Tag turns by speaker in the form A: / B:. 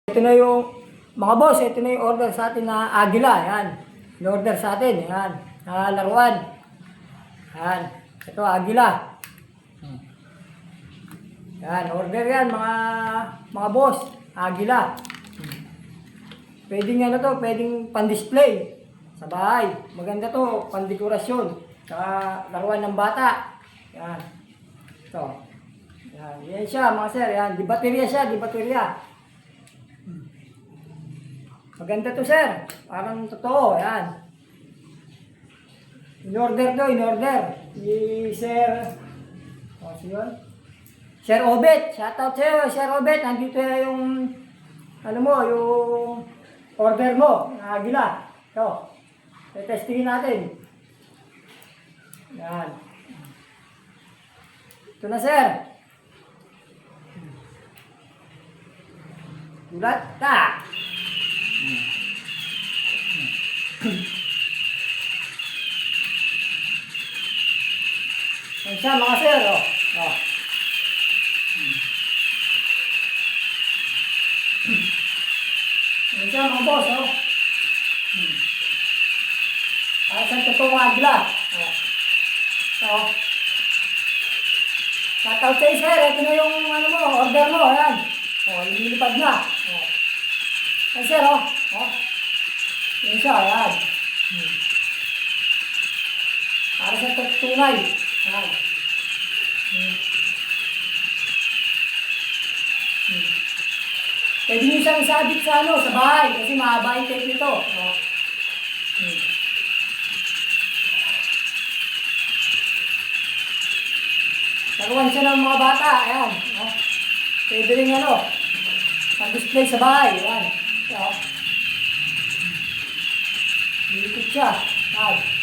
A: Ito na yung, mga boss, ito na yung order sa atin na Agila. Yan. In-order sa atin. Yan. Laruan. Yan. Ito, Agila. Yan. Order yan, mga boss. Agila. Pwedeng ano to, pwedeng pan-display sa bahay. Maganda to, pan-dekorasyon. Saka laruan ng bata. Yan. Ito. Yan. Yan siya, mga sir. Yan. Di baterya siya, di baterya. Maganda to, sir. Parang totoo. Yan. In-order to, in-order. Si Sir... O, siyon? Sir Obet. Shoutout sa'yo, Sir Obet. Nandito yung... Ano mo, yung... Order mo. Agila. Ito. Testingin natin. Yan. Ito na, sir. Gulat ta. Yan siya, mga sir, oh. Oh. Yan siya, mga boss, oh. Para sa totoong Agila. Oh. So, shoutout sa'yo, sir. Ito na yung, ano mo, order mo, yan. Oh, lumilipad na. Oh. Yan, sir, oh. Oh. Yan siya, yan. Para sa tunay. Yan. Pwede nyo siyang isabit sa ano, sa bahay. Kasi mahaba yung tape nito. Oh. Laruan siya ng mga bata. Ayan. Oh. Pwede rin ano, mag-display sa bahay. Ayan. Oh. Dito siya. Ayan.